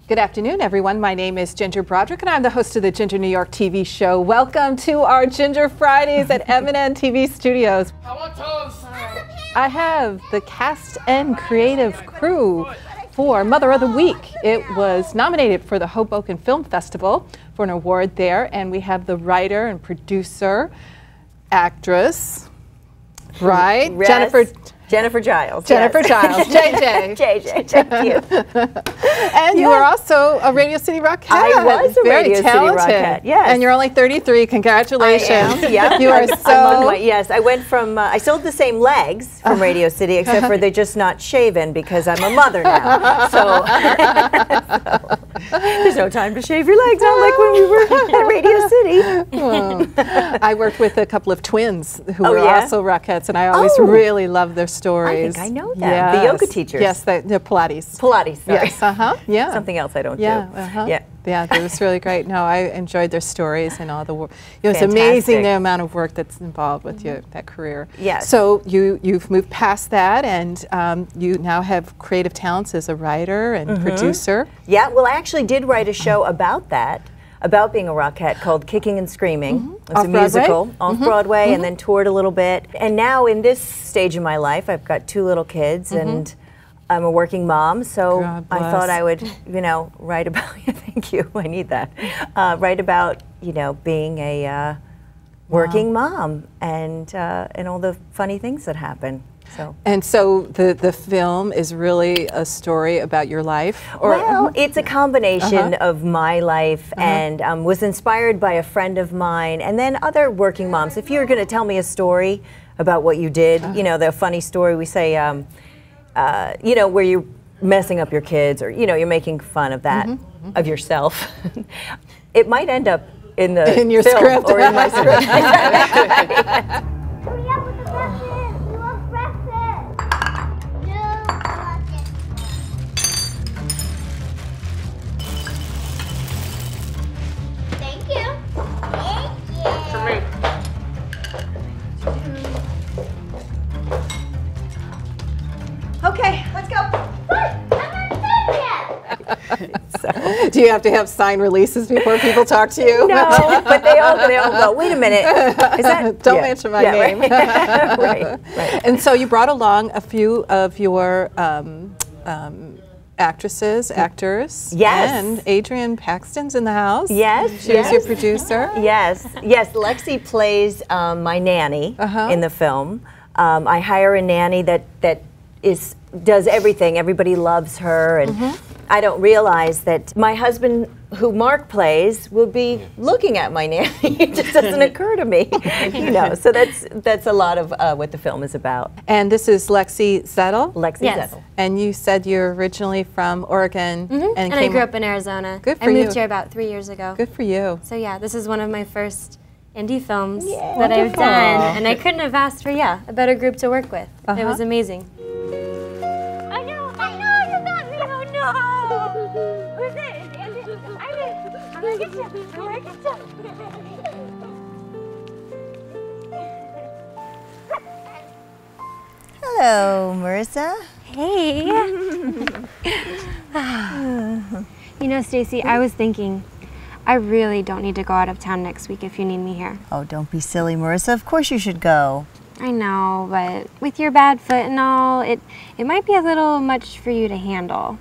Good afternoon, everyone. My name is Ginger Broderick, and I'm the host of the Ginger New York TV show. Welcome to our Ginger Fridays at M&N TV Studios. I have the cast and creative crew for Mother of the Week. It was nominated for the Hoboken Film Festival for an award there, and we have the writer and producer, actress, right? Yes. Jennifer Jiles. Jennifer Jiles. JJ. JJ, thank you. And you are also a Radio City Rockette. I was a Very Radio talented. City Rockette, yes. And you're only 33. Congratulations. I am, yeah. You are so... I'm on my, yes, I went from, I sold the same legs from Radio City, except for they're just not shaven because I'm a mother now. So, there's no time to shave your legs, not like when we were at Radio City. Well, I worked with a couple of twins who were also Rockettes, and I always really loved their stories. I think I know them. Yes. The yoga teachers. Yes, the Pilates. Pilates, sorry. Yes, yeah. Something else I don't do. Yeah, that was really great. No, I enjoyed their stories and all the work. It was Fantastic. amazing the amount of work that's involved with that career. Yes. So you've moved past that, and you now have creative talents as a writer and producer. Yeah, well, I actually did write a show about that, about being a Rockette, called Kicking and Screaming. It's a musical off Broadway, and then toured a little bit. And now in this stage of my life, I've got 2 little kids, and I'm a working mom, so I thought I would, write about, thank you, I need that, write about, being a working mom and all the funny things that happen. And so the film is really a story about your life? Or, well, it's a combination of my life and was inspired by a friend of mine and then other working moms. If you're going to tell me a story about what you did, the funny story, we say, where you're messing up your kids or, you're making fun of that, of yourself, it might end up in your film script or in my script. Okay, let's go. Do you have to have signed releases before people talk to you? No, but they all go, wait a minute. Is that? Don't mention my name. Right. And so you brought along a few of your actresses, actors. Yes. And Adrienne Paxton's in the house. Yes. She's your producer. Yes. Lexi plays my nanny in the film. I hire a nanny that does everything. Everybody loves her, and I don't realize that my husband, who Mark plays, will be looking at my nanny. It just doesn't occur to me, So that's a lot of what the film is about. And this is Lexi Zettle. Lexi Zettle. And you said you're originally from Oregon, and I grew up in Arizona. Good for you. you. I moved here about 3 years ago. Good for you. So yeah, this is one of my first indie films that I've done, and I couldn't have asked for a better group to work with. It was amazing. I know, you got me. Oh no! Who's it? I'm gonna get you. I'm gonna get you. Hello, Marissa. Hey. Stacy, I was thinking, I really don't need to go out of town next week if you need me here. Oh, don't be silly, Marissa. Of course you should go. I know, but with your bad foot and all, it might be a little much for you to handle.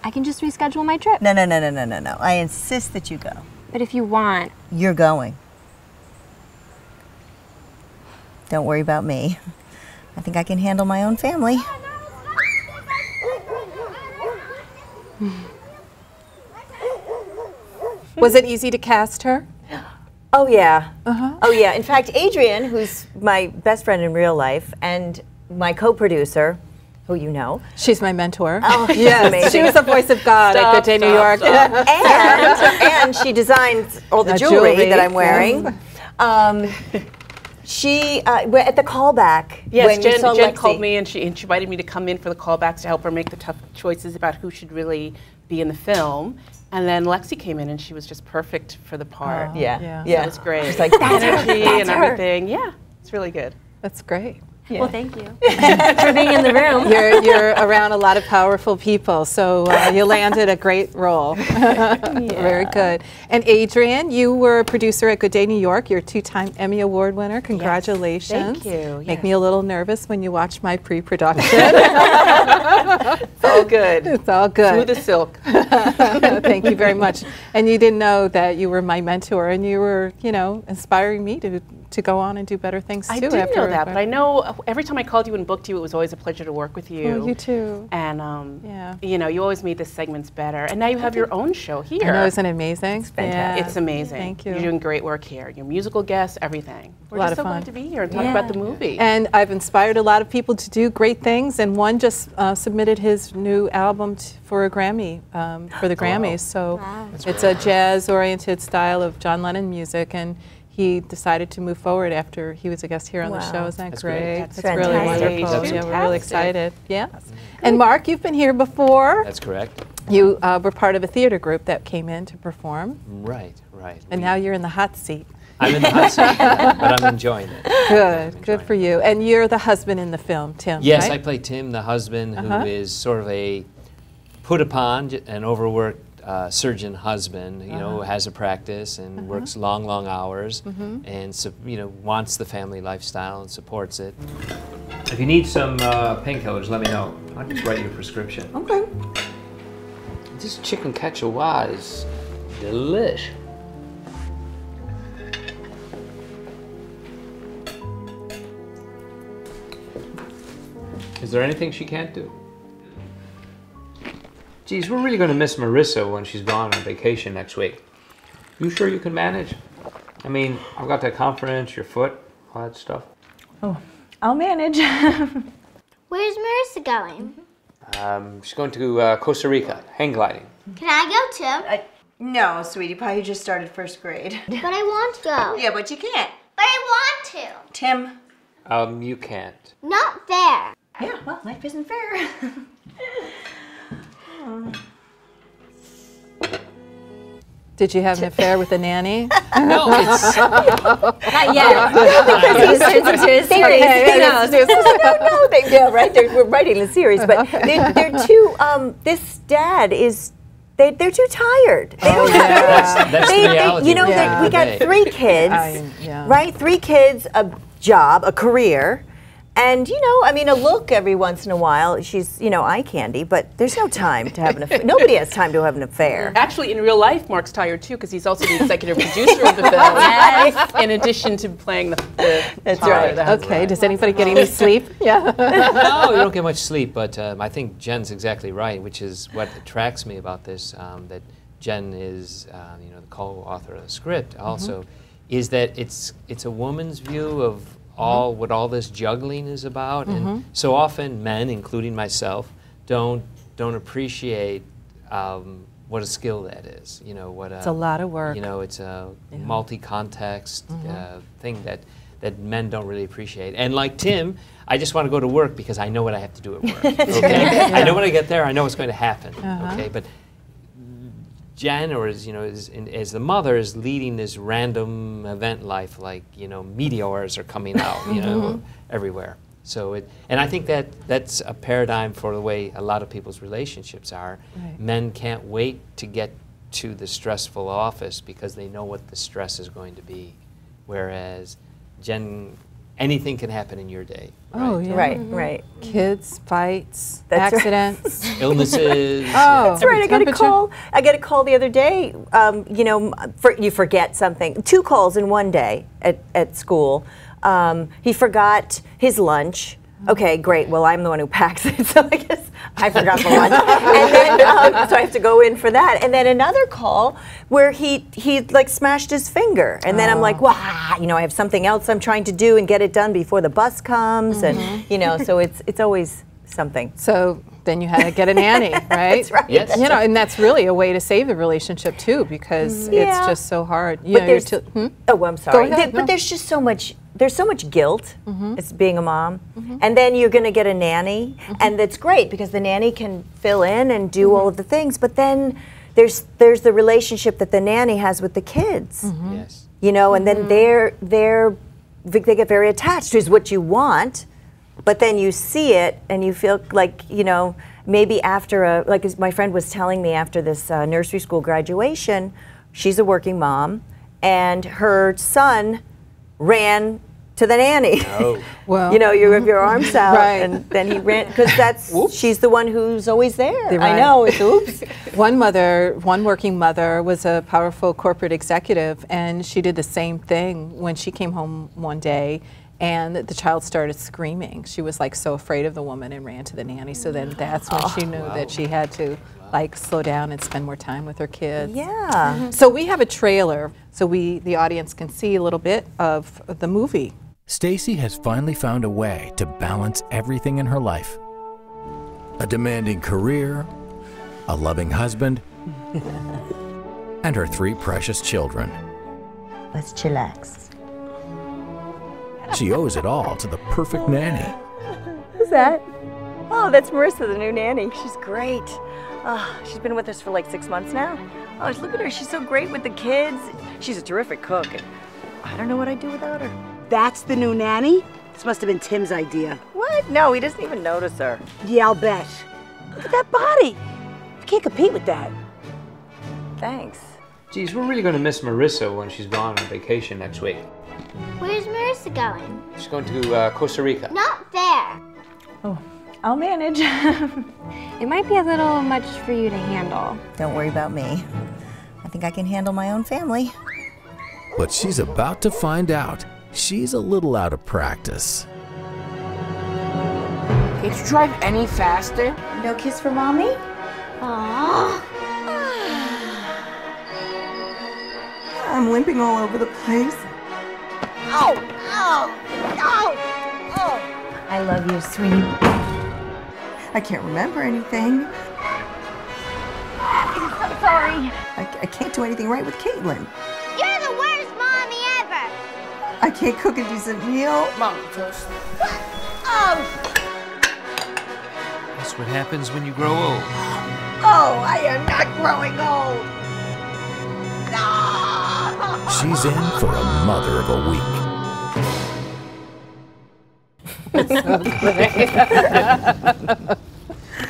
I can just reschedule my trip. No. I insist that you go. But if you want... You're going. Don't worry about me. I think I can handle my own family. Was it easy to cast her? Oh yeah. Oh yeah. In fact, Adrienne, who's my best friend in real life, and my co-producer, who you know. She's my mentor. Oh, yes. amazing. She was the voice of God at Good Day New York. And she designed all the jewelry that I'm wearing. She at the callback. Yes, when Jen called me and she invited me to come in for the callbacks to help her make the tough choices about who should really be in the film. And then Lexi came in and she was just perfect for the part. Yeah. It was great. She's like, energy and everything. Yeah, it's really good. That's great. Yeah. Well, thank you for being in the room. You're around a lot of powerful people, so you landed a great role. Very good. And Adrian, you were a producer at Good Day New York. You're a 2-time Emmy Award winner. Congratulations. Thank you. Make me a little nervous when you watch my pre-production. It's all good. It's all good. Smooth as silk. Thank you very much. And you didn't know that you were my mentor, and you were, you know, inspiring me to go on and do better things too. I didn't know that, but I know every time I called you and booked you, it was always a pleasure to work with you. Oh, you too. And you know, you always made the segments better. And now you have your own show here. I know, isn't it amazing? It's fantastic. It's amazing. Thank you. You're doing great work here. Your musical guests, everything. We're lot just of so fun. glad to be here and talk about the movie. And I've inspired a lot of people to do great things, and one just submitted his new album for a Grammy, for the Grammys. So it's a jazz-oriented style of John Lennon music, and he decided to move forward after he was a guest here on the show. Isn't that That's great? great. That's fantastic. really wonderful. That's Yeah, we're really fantastic. excited. Yeah. And Mark, you've been here before. That's correct. You were part of a theater group that came in to perform, Right, right. and now you're in the hot seat. I'm in the hot seat, but I'm enjoying it. Good, good for you. And you're the husband in the film, Tim, Yes, right? I play Tim, the husband, who is sort of a put upon and overworked surgeon husband, you know, who has a practice and works long, long hours, and you know, wants the family lifestyle and supports it. If you need some painkillers, let me know. I'll just write you a prescription. Okay. This chicken cacciua is delish. Is there anything she can't do? Geez, we're really going to miss Marissa when she's gone on vacation next week. You sure you can manage? I mean, I've got that conference, your foot, all that stuff. I'll manage. Where's Marissa going? She's going to Costa Rica, hang gliding. Can I go too? No, sweetie pie, you just started first grade. But I want to go. Yeah, but you can't. But I want to. Tim. You can't. Not fair. Yeah, well, life isn't fair. Did you have an affair with a nanny? No, it's... Not yet. Because he's into his series. Who knows? No, they do, right? We're writing the series, but they're too. This dad is. They're too tired. They don't have That's the reality. you know, Yeah. we got 3 kids, right? 3 kids, a job, a career, and you know, I mean, a look every once in a while. She's, you know, eye candy, but there's no time to have an affair. Nobody has time to have an affair. Actually, in real life, Mark's tired too because he's also the executive producer of the film, in addition to playing the That's father, right. the husband. Okay, does anybody get any sleep? Yeah. No, you don't get much sleep, but I think Jen's exactly right, which is what attracts me about this, that Jen is, you know, the co-author of the script also, is that it's a woman's view of what all this juggling is about, and so often men, including myself, don't appreciate what a skill that is. You know what? It's a lot of work. You know, it's a multi-context thing that men don't really appreciate. And like Tim, I just want to go to work because I know what I have to do at work. Okay, I know when I get there, I know what's going to happen. Okay, but Jen, or as you know, as the mother, is leading this random event life, like, you know, meteors are coming out, you know, everywhere. So and I think that's a paradigm for the way a lot of people's relationships are. Right. Men can't wait to get to the stressful office because they know what the stress is going to be, whereas Jen, anything can happen in your day. Right? Oh, yeah. Right, right. Kids, fights, That's right. accidents. Illnesses. Oh, That's right. I got a temperature. call. I got a call the other day. You know, you forget something. 2 calls in one day at school. He forgot his lunch. Okay, great. Well, I'm the one who packs it, so I guess I forgot the lunch. And then, so I have to go in for that. And then another call where he like smashed his finger. And then I'm like, wow, you know, I have something else I'm trying to do and get it done before the bus comes. And, you know, so it's always something. So then you had to get a nanny, right? That's right. Yes. You know, and that's really a way to save the relationship too, because it's just so hard. You But know, there's, you're oh, I'm sorry. Go ahead. But there's just so much. There's so much guilt as being a mom, and then you're going to get a nanny, and that's great because the nanny can fill in and do all of the things. But then there's the relationship that the nanny has with the kids, Yes. you know, and then they get very attached to is what you want, but then you see it and you feel like, you know, maybe after like my friend was telling me after this nursery school graduation, she's a working mom, and her son ran to the nanny. Oh. Well, you know, you have your arms out, right. and then he ran, because she's the one who's always there. Right. I know, it's oops. One working mother was a powerful corporate executive, and she did the same thing when she came home one day and the child started screaming. She was like so afraid of the woman and ran to the nanny. So then that's when she knew that she had to like slow down and spend more time with her kids. Yeah. So we have a trailer so the audience can see a little bit of the movie. Stacy has finally found a way to balance everything in her life. A demanding career, a loving husband, and her 3 precious children. Let's chillax. She owes it all to the perfect nanny. Who's that? Oh, that's Marissa, the new nanny. She's great. She's been with us for like 6 months now. Oh, look at her. She's so great with the kids. She's a terrific cook. I don't know what I'd do without her. That's the new nanny? This must have been Tim's idea. What? No, he doesn't even notice her. Yeah, I'll bet. Look at that body. You can't compete with that. Thanks. Geez, we're really going to miss Marissa when she's gone on vacation next week. Where's Marissa going? She's going to Costa Rica. Not there. Oh, I'll manage. It might be a little much for you to handle. Don't worry about me. I think I can handle my own family. But she's about to find out she's a little out of practice. Can't you drive any faster? No kiss for mommy? Aww. I'm limping all over the place. Oh, oh, oh, oh. I love you, sweetie. I can't remember anything. I'm sorry. I can't do anything right with Caitlin. You're the worst mommy ever. I can't cook a decent meal. Mom, toast. Oh. That's what happens when you grow old. Oh, I am not growing old. No! She's in for a mother of a week.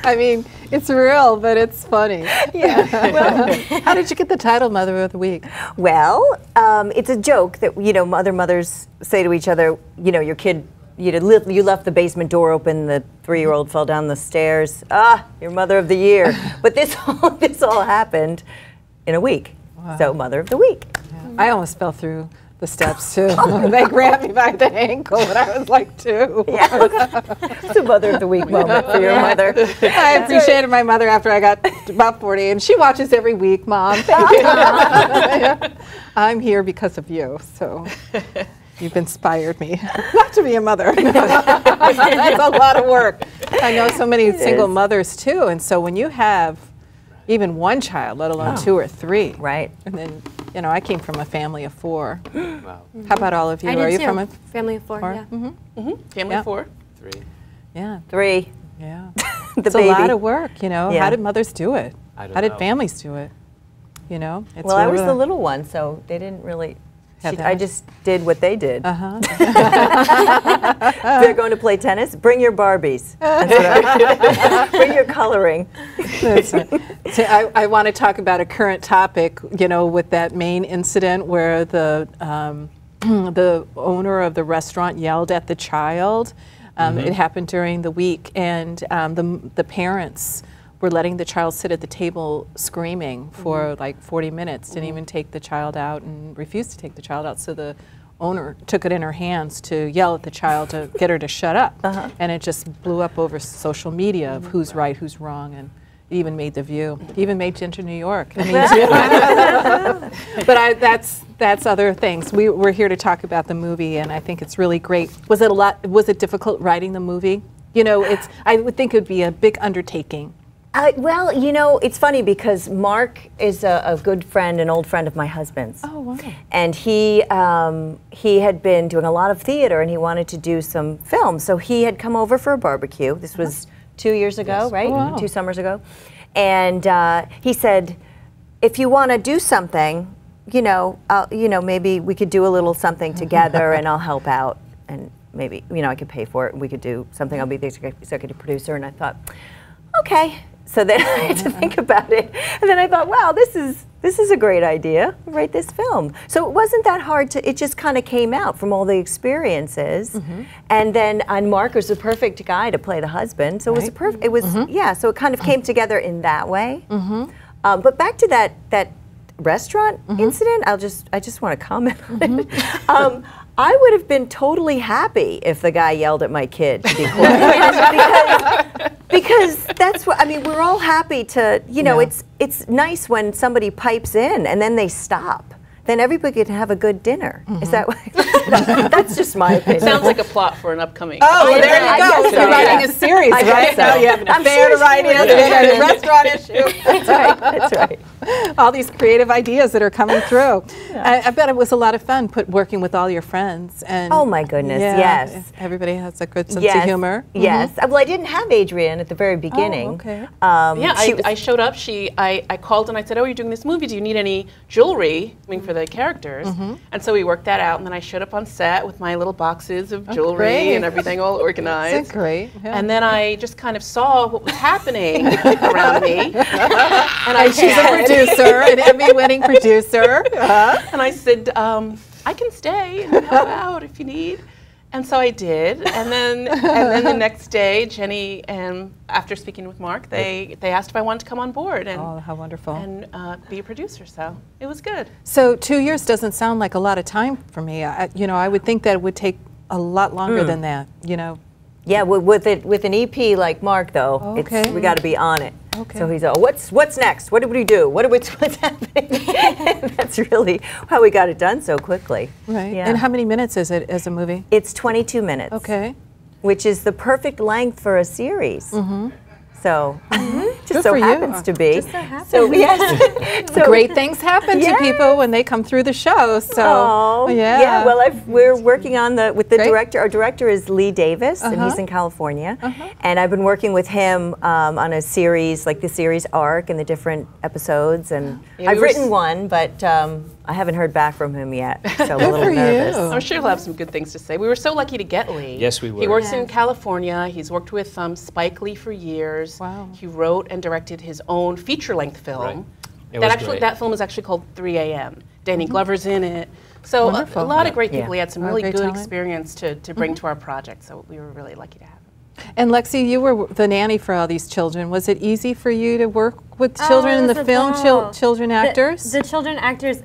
I mean, it's real, but it's funny. Yeah. Well, how did you get the title Mother of the Week? Well, it's a joke that, you know, mothers say to each other, you know, your kid, you left the basement door open, the 3-year-old fell down the stairs. You're Mother of the Year. But this all happened in a week. Wow. So Mother of the Week. Yeah. I almost fell through the steps too. They grabbed me by the ankle when I was like 2. Yeah. It's a Mother of the Week moment for your mother. I appreciated my mother after I got about 40, and she watches every week, Mom. Thank you. I'm here because of you, so you've inspired me not to be a mother. That's a lot of work. I know so many single mothers too, and so when you have even one child, let alone 2 or 3. Right. And then, you know, I came from a family of 4. Wow. How about all of you? I did Are you too. from a family of 4? Yeah. Mm-hmm. Mm-hmm. Family of 4. 3. Yeah. 3. Yeah. The It's baby. a lot of work, you know. Yeah. How did mothers do it? I don't How did know. families do it? You know? It's Well, I was really- the little one, so they didn't really. Have I that. just did what they did. Uh-huh. They're going to play tennis. Bring your Barbies. Bring your coloring. That's right. So I want to talk about a current topic, you know, with that Maine incident where the owner of the restaurant yelled at the child. It happened during the week, and the parents were letting the child sit at the table screaming for like 40 minutes, didn't even take the child out and refused to take the child out. So the owner took it in her hands to yell at the child to get her to shut up. And it just blew up over social media of who's right, who's wrong, and it even made The View. It even made GingerNewYork. I mean, but that's other things. We're here to talk about the movie, and I think it's really great. Was it difficult writing the movie? You know, I would think it would be a big undertaking. Well, you know, it's funny because Mark is a good friend, an old friend of my husband's. Oh, wow. And he had been doing a lot of theater, and he wanted to do some film. So he had come over for a barbecue. This was 2 years ago, Yes. right? Oh, wow. 2 summers ago. And he said, if you want to do something, maybe we could do a little something together, and I'll help out. And maybe, you know, I could pay for it and we could do something. I'll be the executive producer. And I thought, okay. So then I had to think about it. And then I thought, wow, this is a great idea. Write this film. So it wasn't that hard to, it just kind of came out from all the experiences. And then Mark was the perfect guy to play the husband. So it was a perfect, it was, yeah, so it kind of came together in that way. But back to that restaurant incident, I just want to comment on it. I would have been totally happy if the guy yelled at my kid to be quiet. because that's what, I mean, we're all happy to, you know, it's nice when somebody pipes in and then they stop. Then everybody can have a good dinner. Is that what? That's just my opinion. Sounds like a plot for an upcoming. Oh, well, there you go. You're writing a series, right? So. Now you have an affair to write in, and a restaurant issue. That's right. That's right. All these creative ideas that are coming through. I bet it was a lot of fun working with all your friends. And oh my goodness, yes. Everybody has a good sense of humor. Yes. Well, I didn't have Adrienne at the very beginning. Oh, okay. Yeah, I showed up. I called and I said, "Oh, you're doing this movie. Do you need any jewelry?" I mean, for the characters. And so we worked that out. And then I showed up on set with my little boxes of jewelry and everything all organized. That's great. Yeah. And then I just kind of saw what was happening around me. And she's a producer, an Emmy-winning producer. And I said, I can stay and help out if you need. And so I did. And then the next day, Jenny, after speaking with Mark, they asked if I wanted to come on board and oh, how wonderful. And be a producer. So it was good. So 2 years doesn't sound like a lot of time for me. You know, I would think that it would take a lot longer than that. You know. Yeah, with an EP like Mark though, we got to be on it. Okay. So he's what's next? What do we do? What's happening? That's really how we got it done so quickly. Right. Yeah. And how many minutes is it as a movie? It's 22 minutes. Okay. Which is the perfect length for a series. So just so happens to be. Just so happens. So yes. So great things happen to people when they come through the show. So yeah. Well, we're working on with the director. Our director is Lee Davis, and he's in California. And I've been working with him on a series, like the series arc and the different episodes. And I've written one, but I haven't heard back from him yet. So I'm a little nervous. I'm sure he'll have some good things to say. We were so lucky to get Lee. Yes, we were. He works in California. He's worked with Spike Lee for years. Wow. He wrote and directed his own feature-length film. Right. That film is actually called 3 a.m. Danny Glover's in it. So a lot of great people. He had some really good experience to bring to our project. So we were really lucky to have him. And Lexi, you were the nanny for all these children. Was it easy for you to work with children in the film, children actors? The children actors,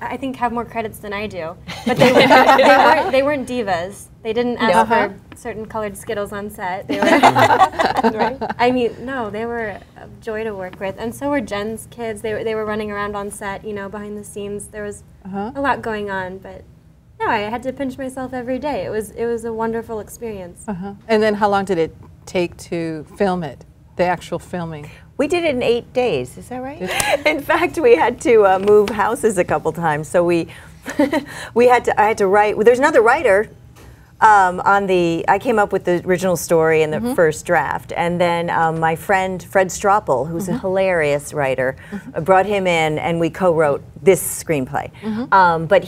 I think, have more credits than I do. But they weren't divas. They didn't ask for certain colored Skittles on set. They were, I mean, no, they were a joy to work with. And so were Jen's kids. They were running around on set, you know, behind the scenes. There was a lot going on, but no, I had to pinch myself every day. It was a wonderful experience. And then how long did it take to film it, the actual filming? We did it in 8 days, is that right? In fact, we had to move houses a couple times, so I had to write, well, there's another writer I came up with the original story and the first draft, and then my friend Fred Stroppel, who's a hilarious writer, brought him in and we co-wrote this screenplay. But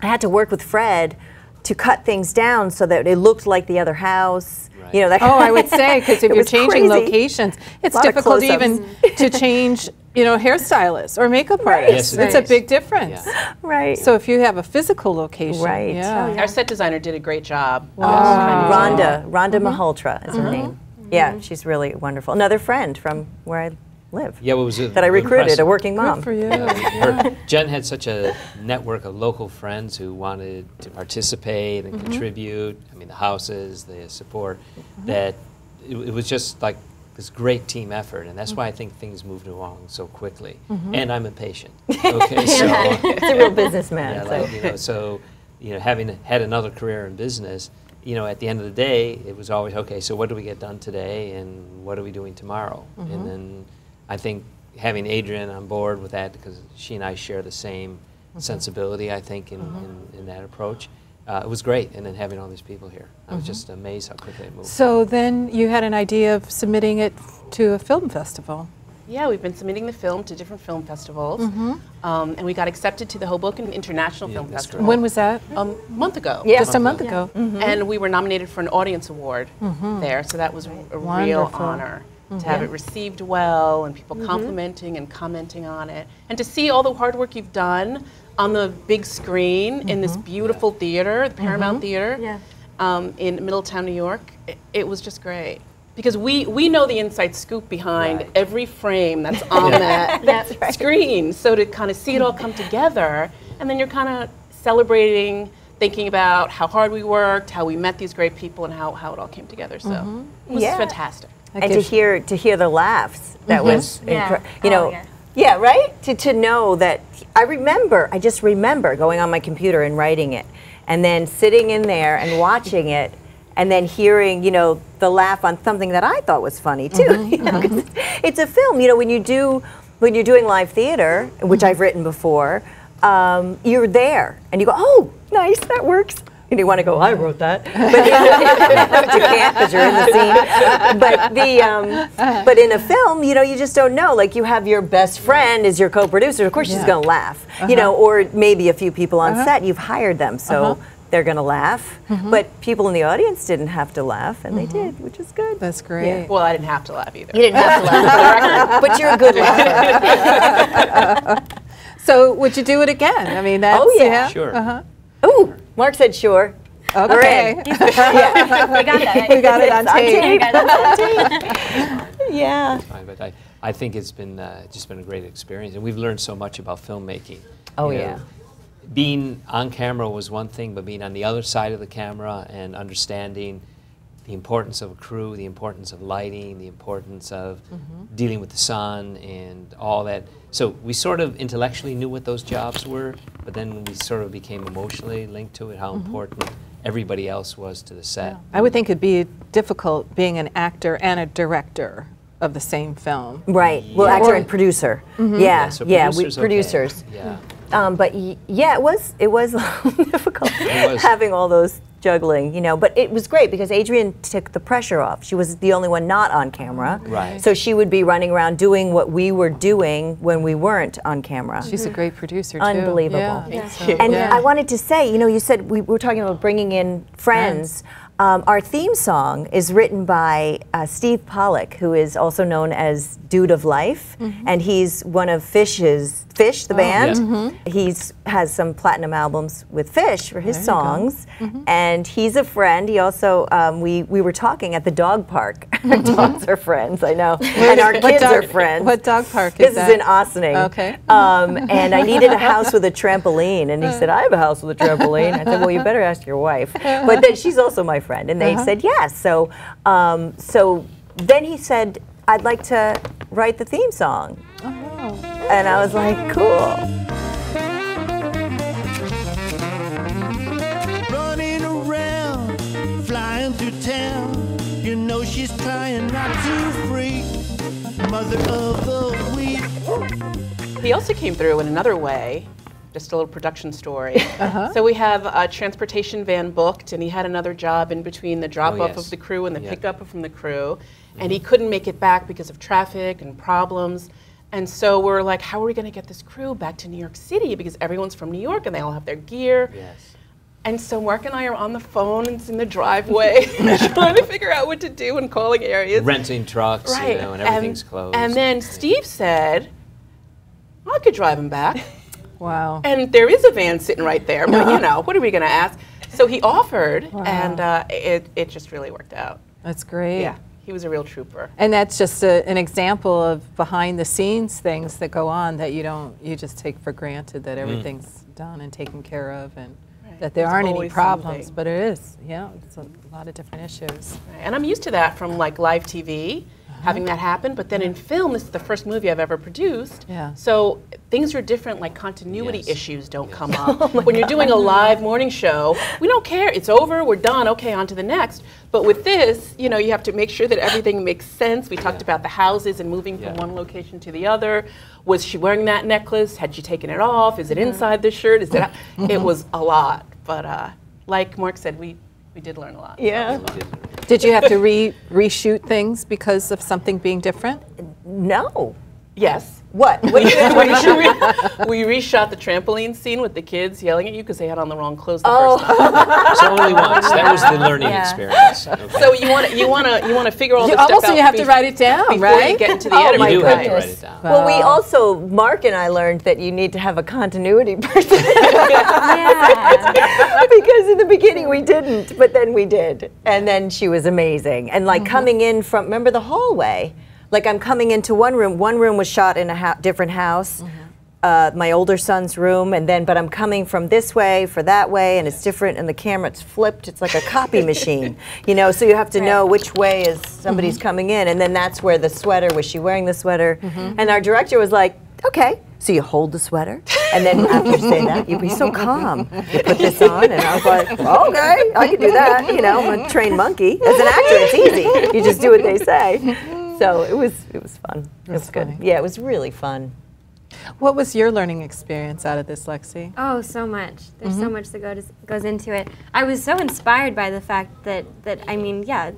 I had to work with Fred to cut things down so that it looked like the other house. Right. You know, that I would say, because if you're changing locations, it's difficult even to change, you know, hairstylists or makeup artists. Yes, it's a big difference. Yeah. Right. So if you have a physical location. Right. Yeah. Our set designer did a great job. Rhonda Malhotra is her name. Yeah, she's really wonderful. Another friend from where I live. Yeah, what was it? That I recruited, a working mom. Good for you. Jen had such a network of local friends who wanted to participate and contribute. I mean, the houses, the support, that it was just like this great team effort, and that's why I think things moved along so quickly. And I'm impatient. Okay, so it's a real businessman. Yeah, like, you know, so having had another career in business, you know, at the end of the day, it was always okay. So what do we get done today, and what are we doing tomorrow? And then I think having Adrienne on board with that, because she and I share the same sensibility, I think, in that approach, it was great. And then having all these people here, I was just amazed how quickly it moved. So then you had an idea of submitting it to a film festival. Yeah, we've been submitting the film to different film festivals, and we got accepted to the Hoboken International Film Festival. When was that? A month ago. Yeah. Just a month ago. And we were nominated for an audience award there, so that was a real honor to have it received well and people complimenting and commenting on it. And to see all the hard work you've done on the big screen in this beautiful theater, the Paramount Theater in Middletown, New York, it was just great. Because we know the inside scoop behind every frame that's on that screen. So to kind of see it all come together, and then you're kind of celebrating, thinking about how hard we worked, how we met these great people, and how it all came together. So it was fantastic. And to hear the laughs, that was you know, right? To know that I just remember going on my computer and writing it, and then sitting in there and watching it, and then hearing, you know, the laugh on something that I thought was funny too. You know, 'cause it's a film. You know, when you're doing live theater, which I've written before, you're there and you go, oh, nice, that works. And you want to go, I wrote that, but you can't because you're in the scene. But in a film, you know, you just don't know. Like you have your best friend as your co-producer. Of course, she's going to laugh. You know, or maybe a few people on set. You've hired them, so. They're going to laugh, but people in the audience didn't have to laugh, and they did, which is good. That's great. Yeah. Well, I didn't have to laugh either. You didn't have to laugh, but you're a good laugher. So would you do it again? I mean, that's... Oh, yeah. Sure. Ooh, Mark said sure. Okay. We got that. We got it on tape. Yeah. Fine, but I think it's been just been a great experience, and we've learned so much about filmmaking. Oh, You know, yeah. Being on camera was one thing, but being on the other side of the camera and understanding the importance of a crew, the importance of lighting, the importance of dealing with the sun and all that. So we sort of intellectually knew what those jobs were, but then we sort of became emotionally linked to it, how important everybody else was to the set. I would think it'd be difficult being an actor and a director of the same film. Right. Well, actor and producer. Yeah. So Yeah. producers, Producers. Okay. Yeah. But yeah, it was a little difficult having all those juggling, you know. But it was great because Adrienne took the pressure off. She was the only one not on camera, Right. so she would be running around doing what we were doing when we weren't on camera. She's a great producer, too. Unbelievable. Yeah. And I wanted to say, you know, you said we were talking about bringing in friends. Our theme song is written by Steve Pollack, who is also known as Dude of Life, and he's one of Fish's, the band. He's has some platinum albums with Fish for his songs, and he's a friend. He also, we were talking at the dog park. Our dogs are friends, I know, and our kids are friends. What dog park is that? This is in Ossining. Okay. And I needed a house with a trampoline, and he said, I have a house with a trampoline. I said, well, you better ask your wife. But then she's also my friend, and they said yes. So, so then he said, I'd like to write the theme song. And I was like, cool. Running around, flying through town. You know she's trying not to freak. Mother of the week. He also came through in another way, just a little production story. So we have a transportation van booked, and he had another job in between the drop-off of the crew and the pickup from the crew, and he couldn't make it back because of traffic and problems. And so we're like, how are we going to get this crew back to New York City? Because everyone's from New York, and they all have their gear. Yes. And so Mark and I are on the phone, and it's in the driveway, trying to figure out what to do and calling areas. Renting trucks, you know, and everything's closed. And then Steve said, I could drive him back. Wow. And there is a van sitting right there, but you know, what are we going to ask? So he offered, and it just really worked out. That's great. Yeah, he was a real trooper. And that's just an example of behind the scenes things that go on that you just take for granted that everything's done and taken care of, and that there aren't any problems, but it is. Yeah, it's a lot of different issues. And I'm used to that from like live TV. Having that happen, but then in film, this is the first movie I've ever produced. Yeah. So things are different, like continuity issues don't come up. When you're doing a live morning show, we don't care, it's over, we're done, okay, on to the next. But with this, you know, you have to make sure that everything makes sense. We talked about the houses and moving from one location to the other. Was she wearing that necklace? Had she taken it off? Is it inside the shirt? Is it? It was a lot, but like Mark said, we did learn a lot. Yeah. Did you have to reshoot things because of something being different? No. Yes. What? What did We reshot the trampoline scene with the kids yelling at you because they had on the wrong clothes the first time. So only once. That was the learning experience. Okay. So you want to figure all this stuff out. You have to write it down, before right? you get into the editing. You do have to write it down. Well, we also, Mark and I learned that you need to have a continuity person. Because in the beginning we didn't, but then we did. And then she was amazing. And like coming in from, remember the hallway? Like I'm coming into one room was shot in a different house, my older son's room, and then, but I'm coming from this way for that way, and it's different, and the camera, it's flipped, it's like a copy machine, you know, so you have to know which way is somebody's coming in, and then that's where the sweater, was she wearing the sweater? And our director was like, okay, so you hold the sweater, and then after you say that, you be so calm. You put this on, and I was like, okay, I can do that, you know, I'm a trained monkey. As an actor, it's easy, you just do what they say. So it was fun. It was good. Yeah, it was really fun. What was your learning experience out of this, Lexi? Oh, so much. There's so much that goes into it. I was so inspired by the fact that I mean, yeah,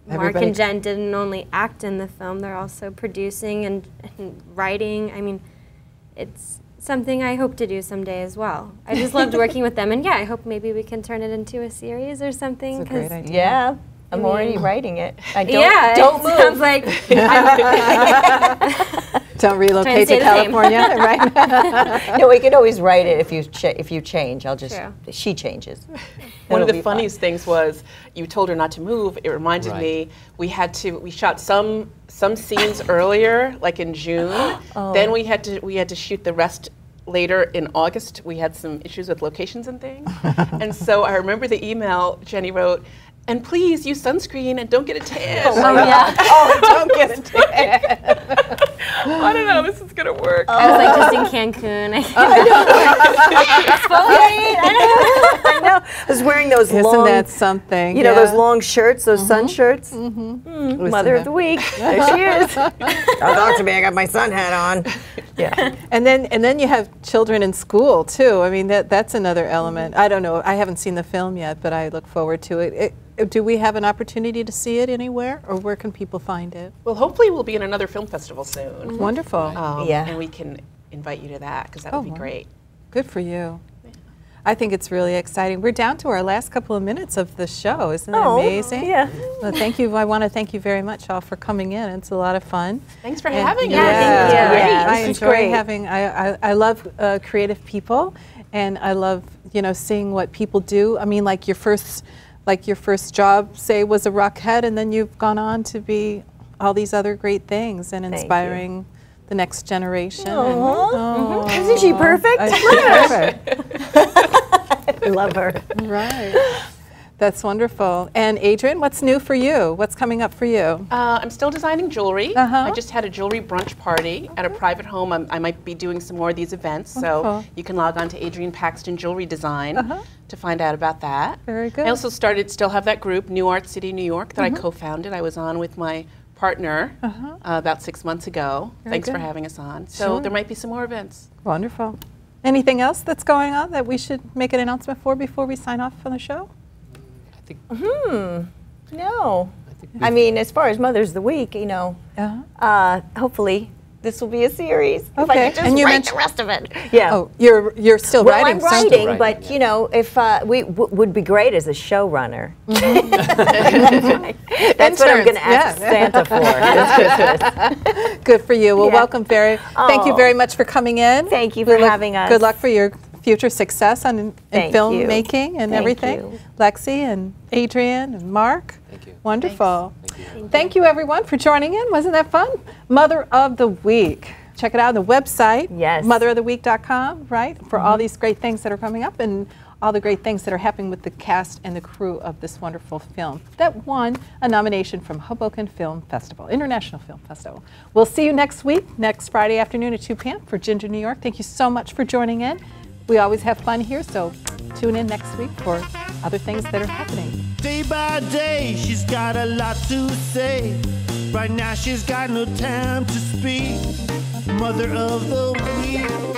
Mark and Jen didn't only act in the film, they're also producing and writing. I mean, it's something I hope to do someday as well. I just loved working with them, and yeah, I hope maybe we can turn it into a series or something. That's a great idea. Yeah. I'm already writing it. Don't move. Sounds like don't relocate to California, right? No, we can always write it if you change. I'll just she changes. One of the funniest things was you told her not to move. It reminded me we shot some scenes earlier, like in June. Then we had to shoot the rest later in August. We had some issues with locations and things, and so I remember the email Jenny wrote. And please use sunscreen and don't get a tan. Don't get a tan. I don't know, this is gonna work. I was like just in Cancun. I know. I was wearing those long. Isn't that something? You know those long shirts, those sun shirts. Mother of the week. There she is. Don't talk to me. I got my sun hat on. Yeah. And then you have children in school too. I mean that's another element. I don't know. I haven't seen the film yet, but I look forward to it. Do we have an opportunity to see it anywhere, or where can people find it? Well, hopefully we'll be in another film festival soon. Wonderful. Yeah. And we can invite you to that, because that would be great. Good for you. Yeah. I think it's really exciting. We're down to our last couple of minutes of the show. Isn't that amazing? Yeah. Well, thank you. I want to thank you very much all for coming in. It's a lot of fun. Thanks for having us. Thank you. Yeah, I enjoy having, I love creative people, and I love, seeing what people do. I mean, like your first job, say, was a Rockhead, and then you've gone on to be all these other great things and inspiring the next generation. Isn't she perfect? I love her. Right. That's wonderful. And Adrian, what's new for you? What's coming up for you? I'm still designing jewelry. I just had a jewelry brunch party at a private home. I might be doing some more of these events, so you can log on to Adrian Paxton Jewelry Design to find out about that. Very good. I also still have that group, New Art City, New York, that I co-founded. I was on with my partner about 6 months ago. Thanks for having us on. So there might be some more events. Wonderful. Anything else that's going on that we should make an announcement for before we sign off on the show? No. I mean, as far as Mother's of the Week, hopefully this will be a series. If I could just write the rest of it. Yeah. Oh, you're still writing. I'm writing, but if we would be great as a showrunner. That's what I'm going to ask Santa for this Christmas. Good for you. Well, welcome, thank you very much for coming in. Thank you for having us. Good luck for your future success in filmmaking and everything. Lexi and Adrian and Mark. Thank you. Wonderful. Thank you, everyone, for joining in. Wasn't that fun? Mother of the Week. Check it out on the website, motheroftheweek.com, right? For all these great things that are coming up and all the great things that are happening with the cast and the crew of this wonderful film that won a nomination from Hoboken Film Festival, International Film Festival. We'll see you next week, next Friday afternoon at 2 p.m. for Ginger New York. Thank you so much for joining in. We always have fun here, so tune in next week for other things that are happening. Day by day, she's got a lot to say. Right now, she's got no time to speak. Mother of the Week.